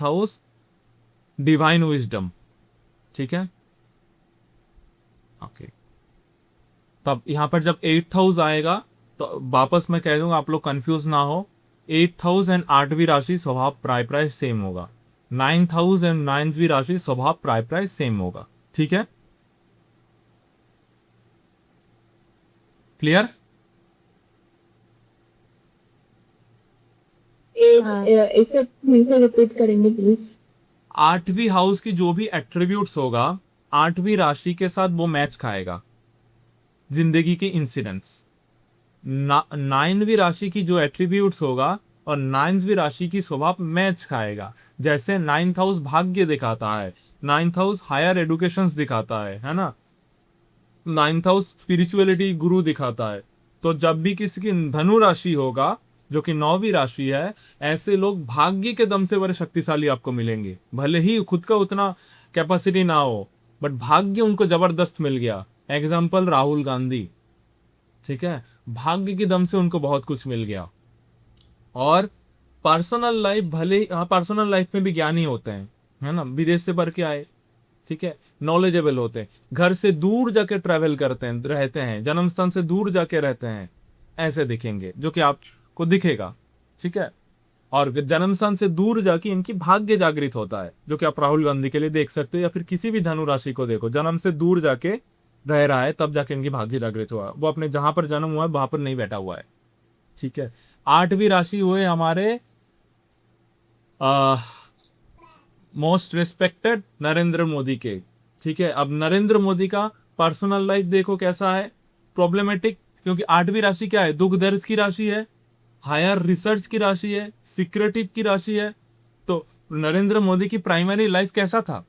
House divine wisdom, ठीक है। Okay, तब यहाँ पर जब 8th हाउस आएगा तो वापस मैं कह दूंगा, आप लोग कंफ्यूज ना हो। 8th हाउस एंड 8वीं राशि स्वभाव प्राय प्राय सेम होगा। 9th हाउस एंड 9वीं राशि स्वभाव प्राय प्राय सेम होगा, ठीक है। क्लियर? इसे फिर से रिपीट करेंगे प्लीज। 8वीं हाउस की जो भी एट्रीब्यूट्स होगा, 8वीं राशि के साथ वो मैच खाएगा, जिंदगी के इंसिडेंट्स। 9वीं राशि की जो एट्रीब्यूट्स होगा और 9वीं राशि की स्वभाव मैच खाएगा। जैसे 9th हाउस भाग्य दिखाता है, 9th हाउस हायर एडुकेशन दिखाता है ना। 9th हाउस स्पिरिचुअलिटी गुरु दिखाता है। तो जब भी किसी की धनु राशि होगा, जो कि 9वीं राशि है, ऐसे लोग भाग्य के दम से बड़े शक्तिशाली आपको मिलेंगे। भले ही खुद का उतना कैपेसिटी ना हो, बट भाग्य उनको जबरदस्त मिल गया। एग्जाम्पल राहुल गांधी, ठीक है, भाग्य के दम से उनको बहुत कुछ मिल गया। और पर्सनल लाइफ, भले हाँ पर्सनल लाइफ में भी ज्ञानी होते हैं, है ना, विदेश से पढ़ के आए, ठीक है, नॉलेजेबल होते हैं, घर से दूर जाके ट्रैवल करते हैं, रहते हैं, जन्म स्थान से दूर जाके रहते हैं, ऐसे दिखेंगे, जो कि आपको दिखेगा, ठीक है। और जन्म स्थान से दूर जाके इनकी भाग्य जागृत होता है, जो कि आप राहुल गांधी के लिए देख सकते हो, या फिर किसी भी धनु राशि को देखो, जन्म से दूर जाके रह रहा है, तब जाके इनकी भाग्य जागृत हुआ। वो अपने जहां पर जन्म हुआ है वहां पर नहीं बैठा हुआ है, ठीक है। 8वीं राशि हुए हमारे मोस्ट रिस्पेक्टेड नरेंद्र मोदी के, ठीक है। अब नरेंद्र मोदी का पर्सनल लाइफ देखो कैसा है, प्रॉब्लमेटिक, क्योंकि 8वीं राशि क्या है, दुख दर्द की राशि है, हायर रिसर्च की राशि है, सिक्रेटिव की राशि है। तो नरेंद्र मोदी की प्राइमरी लाइफ कैसा था,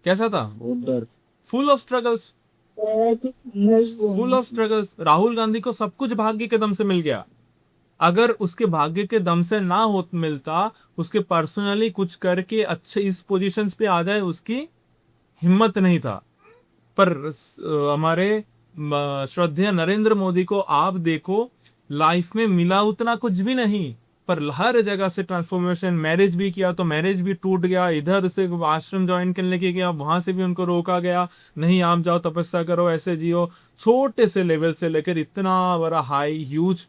कैसा था? Full of struggles, full of struggles. Rahul Gandhi को सब कुछ भाग्य के दम से मिल गया। अगर उसके भाग्य के दम से ना हो मिलता, उसके पर्सनली कुछ करके अच्छे इस पोजीशंस पे आ जाए, उसकी हिम्मत नहीं था। पर हमारे श्रद्धेय नरेंद्र मोदी को आप देखो, लाइफ में मिला उतना कुछ भी नहीं, पर हर जगह से ट्रांसफॉर्मेशन। मैरिज भी किया तो मैरिज भी टूट गया, इधर से आश्रम ज्वाइन करने के गया, वहां से भी उनको रोका गया, नहीं आप जाओ तपस्या करो, ऐसे जियो। छोटे से लेवल से लेकर इतना बड़ा हाई ह्यूज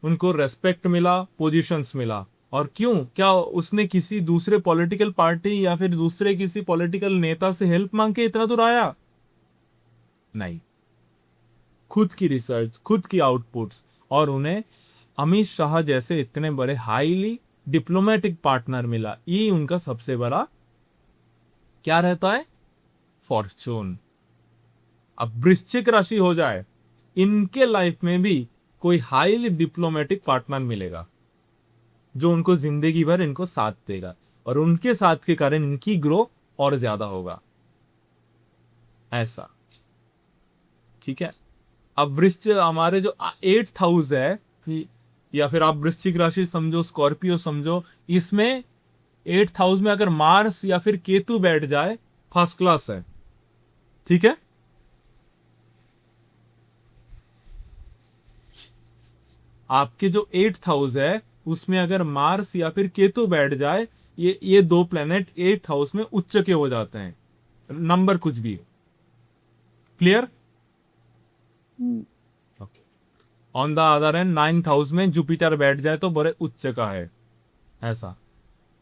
उनको रेस्पेक्ट मिला, पोजीशंस मिला। और क्यों, क्या उसने किसी दूसरे पॉलिटिकल पार्टी या फिर दूसरे किसी पॉलिटिकल नेता से हेल्प मांग के इतना दूर आया? नहीं, खुद की रिसर्च, खुद की आउटपुट्स। और उन्हें अमित शाह जैसे इतने बड़े हाईली डिप्लोमेटिक पार्टनर मिला, ये उनका सबसे बड़ा क्या रहता है, फॉर्चून। अब वृश्चिक राशि हो जाए, इनके लाइफ में भी कोई हाईली डिप्लोमेटिक पार्टनर मिलेगा, जो उनको जिंदगी भर इनको साथ देगा, और उनके साथ के कारण इनकी ग्रो और ज्यादा होगा, ऐसा, ठीक है। अब वृश्चिक हमारे जो 8th हाउस है, या फिर आप वृश्चिक राशि समझो, स्कॉर्पियो समझो, इसमें 8th हाउस में अगर मार्स या फिर केतु बैठ जाए, फर्स्ट क्लास है, ठीक है। आपके जो 8th हाउस है, उसमें अगर मार्स या फिर केतु बैठ जाए, ये दो प्लेनेट 8th हाउस में उच्च के हो जाते हैं, नंबर कुछ भी। Clear? On the other and 9th house में जुपिटर बैठ जाए तो बड़े उच्च का है, ऐसा।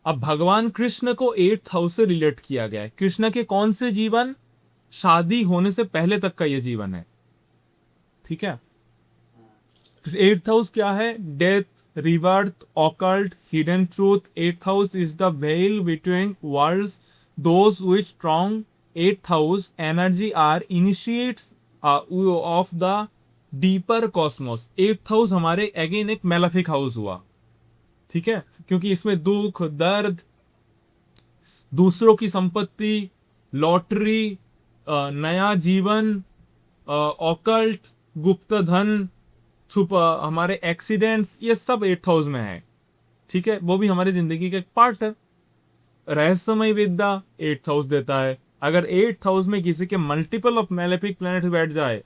अब भगवान कृष्ण को 8th हाउस से रिलेट किया गया है। कृष्ण के कौन से जीवन, शादी होने से पहले तक का ये जीवन है, ठीक है। 8th हाउस क्या है, death, rebirth, occult, hidden truth. 8th house is the veil between worlds, those which strong 8th house energy are initiates of the deeper cosmos. 8th house हमारे अगेन एक मेलाफिक हाउस हुआ, ठीक है, क्योंकि इसमें दुख दर्द, दूसरों की संपत्ति, लॉटरी, नया जीवन, ऑकल्ट, गुप्त धन, छुपा हमारे एक्सीडेंट्स, ये सब 8th हाउस में है, ठीक है। वो भी हमारी जिंदगी का एक पार्ट है। रहस्यमय विद्या 8th हाउस देता है। अगर 8th हाउस में किसी के मल्टीपल ऑफ मेलेफिक प्लैनेट बैठ जाए,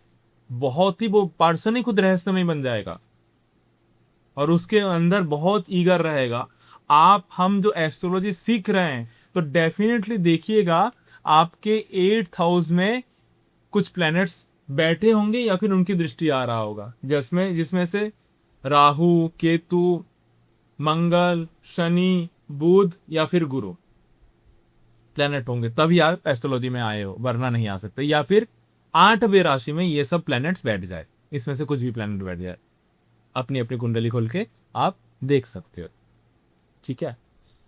बहुत ही वो पर्सन ही खुद रहस्यमय बन जाएगा। और उसके अंदर बहुत ईगर रहेगा। आप हम जो एस्ट्रोलॉजी सीख रहे हैं तो डेफिनेटली देखिएगा आपके 8th हाउस में कुछ प्लैनेट्स बैठे होंगे या फिर उनकी दृष्टि आ रहा होगा, जिसमें जिसमें से राहु, केतु, मंगल, शनि, बुध या फिर गुरु प्लैनेट होंगे, तभी आप एस्ट्रोलॉजी में आए हो, वरना नहीं आ सकते। या फिर 8वें राशि में ये सब प्लैनेट्स बैठ जाए, इसमें से कुछ भी प्लैनेट बैठ जाए, अपनी अपनी कुंडली खोल के आप देख सकते हो। ठीक है।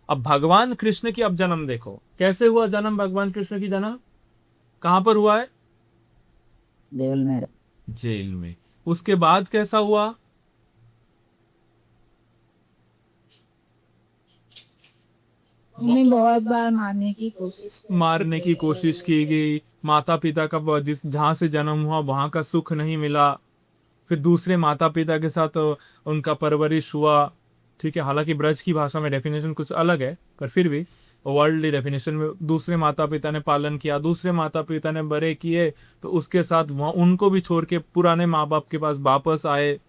अब भगवान कृष्ण की अब जन्म देखो, कैसे हुआ जन्म भगवान कृष्ण की जन्म, कहां पर हुआ है? देवल में। जेल में। उसके बाद कैसा हुआ? उन्हें बहुत बार मारने की कोशिश मारने की कोशिश की गई, माता पिता का जिस जहां से जन्म हुआ वहां का सुख नहीं मिला, फिर दूसरे माता पिता के साथ उनका परवरिश हुआ। ठीक है, हालांकि ब्रज की भाषा में डेफिनेशन कुछ अलग है, पर फिर भी वर्ल्डली डेफिनेशन में दूसरे माता पिता ने पालन किया, दूसरे माता पिता ने बड़े किए, तो उसके साथ वहाँ उनको भी छोड़ के पुराने माँ बाप के पास वापस आए।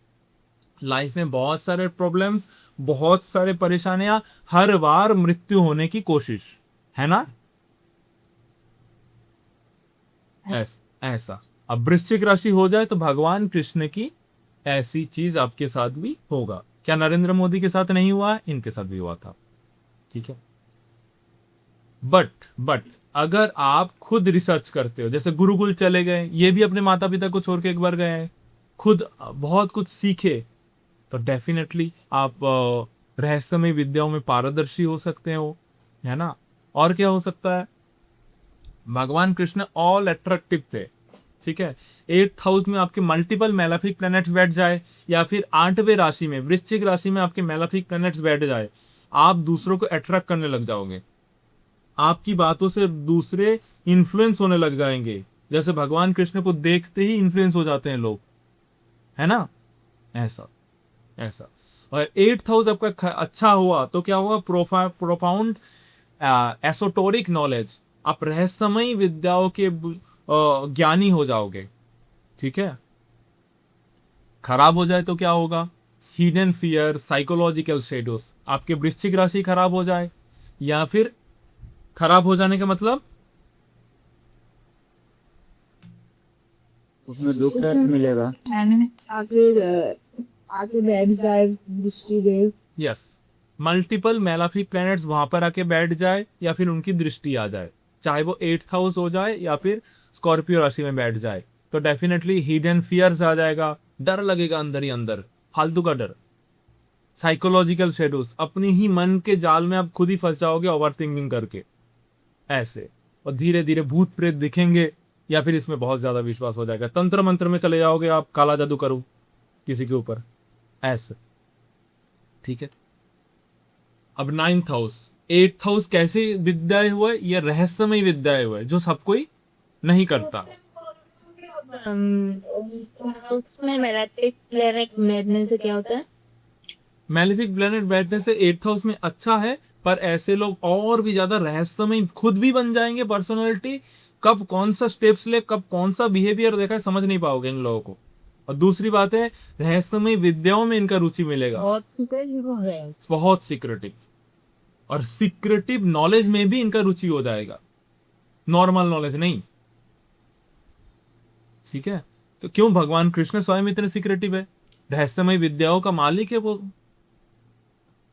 लाइफ में बहुत सारे प्रॉब्लम्स, बहुत सारे परेशानियां, हर बार मृत्यु होने की कोशिश, है ना? ऐसा अब वृश्चिक राशि हो जाए तो भगवान कृष्ण की ऐसी चीज आपके साथ भी होगा। क्या नरेंद्र मोदी के साथ नहीं हुआ है? इनके साथ भी हुआ था। ठीक है। बट अगर आप खुद रिसर्च करते हो, जैसे गुरुकुल चले गए, ये भी अपने माता पिता को छोड़ के एक बार गए हैं, खुद बहुत कुछ सीखे, तो डेफिनेटली आप रहस्यमय विद्याओं में पारदर्शी हो सकते हो, है ना? और क्या हो सकता है? भगवान कृष्ण ऑल अट्रैक्टिव थे। ठीक है। 8th हाउस में आपके मल्टीपल मेलाफिक प्लैनेट्स बैठ जाए, या फिर 8वें राशि में वृश्चिक राशि में आपके मेलाफिक प्लैनेट्स बैठ जाए, आप दूसरों को अट्रैक्ट करने लग जाओगे, आपकी बातों से दूसरे इन्फ्लुएंस होने लग जाएंगे। जैसे भगवान कृष्ण को देखते ही इन्फ्लुएंस हो जाते हैं लोग, है ना? ऐसा ऐसा। और 8th हाउस आपका अच्छा हुआ तो क्या हुआ? प्रोफाउंड एसोटोरिक नॉलेज, आप रहस्यमय विद्याओं के ज्ञानी हो जाओगे। ठीक है। खराब हो जाए तो क्या होगा? हिडन फियर, साइकोलॉजिकल शेडोस, आपके वृश्चिक राशि खराब हो जाए, या फिर खराब हो जाने का मतलब उसमें दुख दर्द मिलेगा। आगे बैठ जाए दृष्टि देव। यस, मल्टीपल मेलाफिक प्लैनेट्स वहां पर आके बैठ जाए, या फिर उनकी दृष्टि आ जाए, चाहे वो 8th हाउस हो जाए या फिर स्कॉर्पियो राशि में बैठ जाए, तो डेफिनेटली हिडन फियर्स आ जाएगा, डर लगेगा अंदर ही अंदर, फालतू का डर, साइकोलॉजिकल शेडोज, अपनी ही मन के जाल में आप खुद ही फंस जाओगे ओवर थिंकिंग करके, ऐसे। और धीरे धीरे भूत प्रेत दिखेंगे, या फिर इसमें बहुत ज्यादा विश्वास हो जाएगा, तंत्र मंत्र में चले जाओगे आप, काला जादू करो किसी के ऊपर, ऐसे। ठीक है। अब 9th हाउस, 8th हाउस कैसे विद्याएं हुए? ये रहस्यमय विद्याएं हुए जो सब कोई नहीं करता। उसमें मेलाफिक प्लैनेट बैठने से क्या होता है? मैलेफिक प्लैनेट बैठने से 8th हाउस में अच्छा है, पर ऐसे लोग और भी ज्यादा रहस्यमय खुद भी बन जाएंगे पर्सनालिटी, कब कौन सा स्टेप्स ले, कब कौन सा बिहेवियर देखा है, समझ नहीं पाओगे इन लोगों को। और दूसरी बात है, रहस्यमय विद्याओं में इनका रुचि मिलेगा, बहुत सीक्रेटिव, और सीक्रेटिव नॉलेज में भी इनका रुचि हो जाएगा, नॉर्मल नॉलेज नहीं। ठीक है। तो क्यों भगवान कृष्ण स्वयं इतने सीक्रेटिव है? रहस्यमय विद्याओं का मालिक है वो।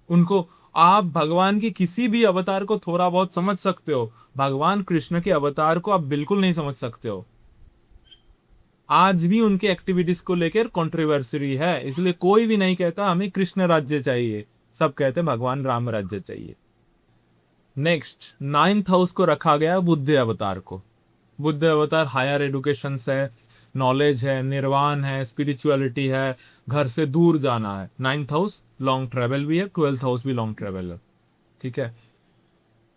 उनको आप भगवान की किसी भी अवतार को थोड़ा बहुत समझ सकते हो, भगवान कृष्ण के अवतार को आप बिल्कुल नहीं समझ सकते हो। आज भी उनके एक्टिविटीज को लेकर कंट्रोवर्सी है, इसलिए कोई भी नहीं कहता हमें कृष्ण राज्य चाहिए, सब कहते हैं भगवान राम राज्य चाहिए। नेक्स्ट 9th हाउस को रखा गया बुद्ध अवतार को। बुद्ध अवतार हायर एजुकेशन है, नॉलेज है, निर्वाण है, स्पिरिचुअलिटी है, घर से दूर जाना है। 9th हाउस लॉन्ग ट्रेवल भी है, 12th हाउस भी लॉन्ग ट्रेवल है। ठीक है।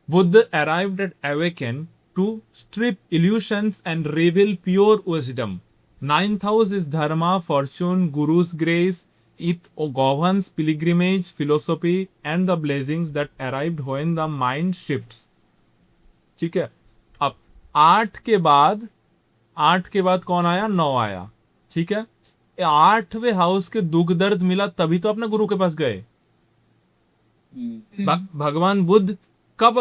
Buddha arrived at awaken to strip illusions and reveal pure wisdom. 9th house is dharma, fortune, guru's grace. It governs pilgrimage, philosophy and the blessings that arrived when the mind shifts. ठीक है। अब 8 के बाद कौन आया? 9 आया। ठीक है। 8वें हाउस के दुख दर्द मिला तभी तो अपने गुरु के पास गए। भगवान बुद्ध कब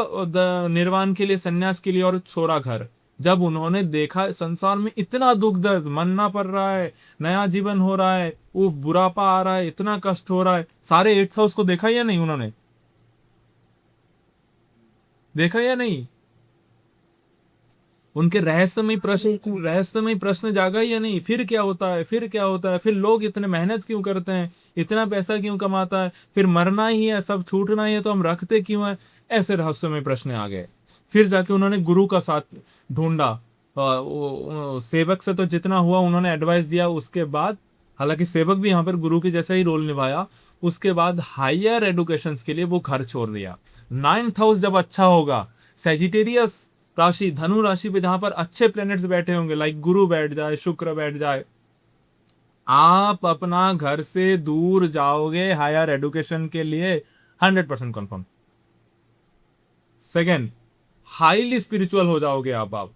निर्वाण के लिए, संन्यास के लिए और छोड़ा घर, जब उन्होंने देखा संसार में इतना दुख दर्द, मरना पड़ रहा है, नया जीवन हो रहा है, वो बुढ़ापा आ रहा है, इतना कष्ट हो रहा है, सारे 8th हाउस को देखा या नहीं उन्होंने? देखा या नहीं? उनके रहस्यमय प्रश्न जागा या नहीं? फिर क्या होता है, फिर क्या होता है, फिर लोग इतने मेहनत क्यों करते हैं, इतना पैसा क्यों कमाता है, फिर मरना ही है, सब छूटना ही है, तो हम रखते क्यों है? ऐसे रहस्यमय प्रश्न आ गए। फिर जाके उन्होंने गुरु का साथ ढूंढा, सेवक से तो जितना हुआ उन्होंने एडवाइस दिया, उसके बाद हालांकि सेवक भी यहाँ पर गुरु की जैसा ही रोल निभाया, उसके बाद हायर एडुकेशन के लिए वो घर छोड़ दिया। 9th हाउस जब अच्छा होगा, सेजिटेरियस राशि, धनु राशि पे जहां पर अच्छे प्लैनेट्स बैठे होंगे, लाइक गुरु बैठ जाए, शुक्र बैठ जाए, आप अपना घर से दूर जाओगे हायर एडुकेशन के लिए, 100% कंफर्म। सेकेंड, हाईली स्पिरिचुअल हो जाओगे आप।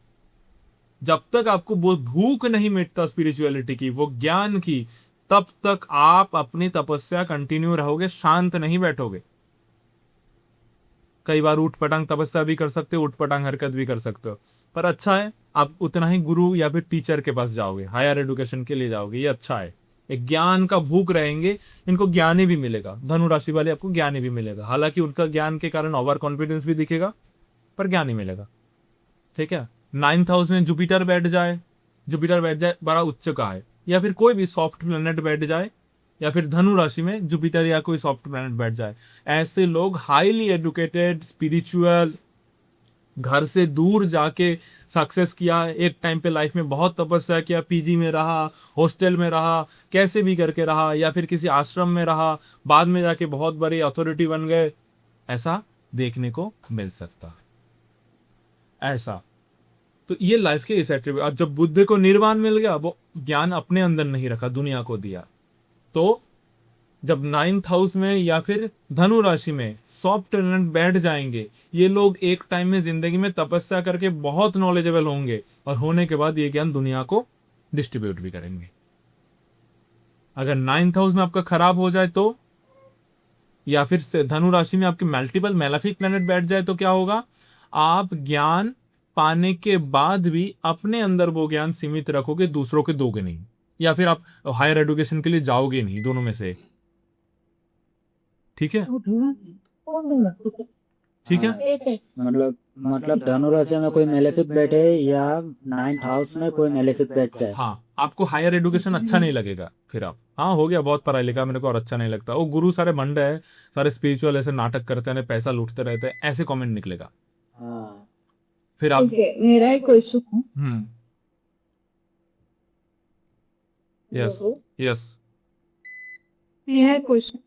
जब तक आपको वो भूख नहीं मिटता स्पिरिचुअलिटी की, वो ज्ञान की, तब तक आप अपनी तपस्या कंटिन्यू रहोगे, शांत नहीं बैठोगे। कई बार उठ पटांग तपस्या भी कर सकते हो, उठ पटांग हरकत भी कर सकते हो, पर अच्छा है आप उतना ही गुरु या फिर टीचर के पास जाओगे, हायर एडुकेशन के लिए जाओगे, ये अच्छा है। एक ज्ञान का भूख रहेंगे, इनको ज्ञान ही भी मिलेगा, धनु राशि वाले आपको ज्ञान ही भी मिलेगा, हालांकि उनका ज्ञान के कारण ओवर कॉन्फिडेंस भी दिखेगा, पर ज्ञान ही मिलेगा। ठीक है। 9th हाउस में जुपिटर बैठ जाए, बड़ा उच्च का है, या फिर कोई भी सॉफ्ट प्लैनेट बैठ जाए, या फिर धनु राशि में जुपिटर या कोई सॉफ्ट प्लैनेट बैठ जाए, ऐसे लोग हाईली एडुकेटेड, स्पिरिचुअल, घर से दूर जाके सक्सेस किया, एक टाइम पे लाइफ में बहुत तपस्या किया, पीजी में रहा, हॉस्टल में रहा, कैसे भी करके रहा, या फिर किसी आश्रम में रहा, बाद में जाके बहुत बड़ी अथॉरिटी बन गए, ऐसा देखने को मिल सकता है। ऐसा तो ये लाइफ के इस एट्रीब्यूट। और जब बुद्ध को निर्वाण मिल गया, वो ज्ञान अपने अंदर नहीं रखा, दुनिया को दिया। तो जब 9th हाउस में या फिर धनु राशि में सॉफ्ट टैलेंट बैठ जाएंगे, ये लोग एक टाइम में जिंदगी में तपस्या करके बहुत नॉलेजेबल होंगे, और होने के बाद ये ज्ञान दुनिया को डिस्ट्रीब्यूट भी करेंगे। अगर 9th हाउस में आपका खराब हो जाए तो, या फिर धनु राशि में आपके मल्टीपल मैलेफिक प्लैनेट बैठ जाए, तो क्या होगा? आप ज्ञान पाने के बाद भी अपने अंदर वो ज्ञान सीमित रखोगे, दूसरों के दोगे नहीं, या फिर आप हायर एजुकेशन के लिए जाओगे नहीं, दोनों में से। ठीक है, ठीक है। मतलब धनु राशि में कोई मेलेफिक बैठे या 9th हाउस में कोई मेलेफिक बैठ जाए, हाँ, आपको हायर एजुकेशन अच्छा नहीं लगेगा, फिर आप, हाँ हो गया बहुत पढ़ाई लिखा, मेरे को और अच्छा नहीं लगता, वो गुरु सारे भंड है, सारे स्पिरिचुअल ऐसे नाटक करते हैं, पैसा लूटते रहते हैं, ऐसे कमेंट निकलेगा। हाँ। फिर आप मेरा एक क्वेश्चन, यस यस मेरा एक क्वेश्चन,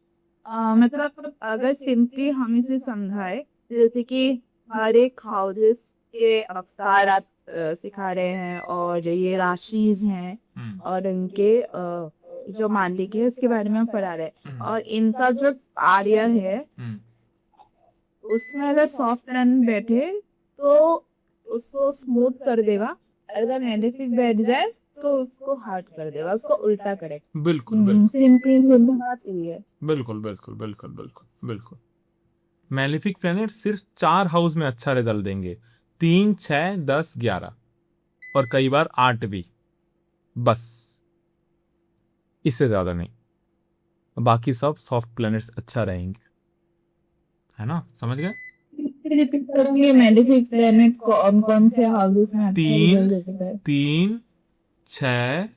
मतलब अगर सिंपली हम इसे समझाए, जैसे कि हर एक हाउसेस के अवतार आप सिखा रहे हैं, और ये राशिज हैं, और इनके जो मालिक है उसके बारे में हम पढ़ा रहे हैं, और इनका जो आर्य है उसमें अगर सॉफ्ट प्लैनेट बैठे तो उसको स्मूथ कर देगा, अगर मैलेफिक बैठ जाए तो उसको हार्ड कर देगा, उसको उल्टा करेगा। बिल्कुल सिंपली बात ये है। बिल्कुल बिल्कुल बिल्कुल बिल्कुल बिल्कुल। मैलेफिक प्लैनेट सिर्फ 4 हाउस में अच्छा रिजल्ट देंगे, 3, 6, 10, 11 और कई बार 8 भी, बस इससे ज्यादा नहीं। बाकी सब सॉफ्ट प्लैनेट्स अच्छा रहेंगे, है ना, समझ गए? ये मैलेफिक प्लैनेट कौन कौन से हाउसेस में अच्छा 3, रिजल्ट देता है? 3, 6,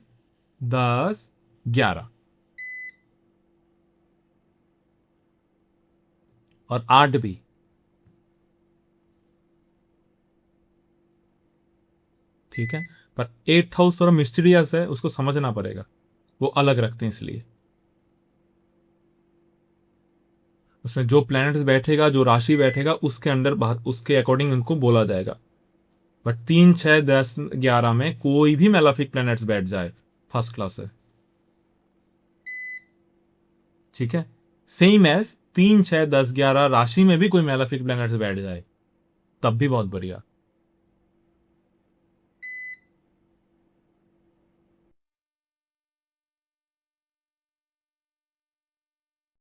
10, 11 और 8 भी। ठीक है, पर 8th हाउस थोड़ा मिस्टीरियस है, उसको समझना पड़ेगा, वो अलग रखते हैं इसलिए। उसमें जो प्लैनेट्स बैठेगा, जो राशि बैठेगा, उसके अंडर उसके अकॉर्डिंग उनको बोला जाएगा। बट 3, 6, 10, 11 में कोई भी मेलाफिक प्लैनेट्स बैठ जाए, फर्स्ट क्लास है। ठीक है, सेम एज 3, 6, 10, 11 राशि में भी कोई मेलाफिक प्लैनेट्स बैठ जाए, तब भी बहुत बढ़िया।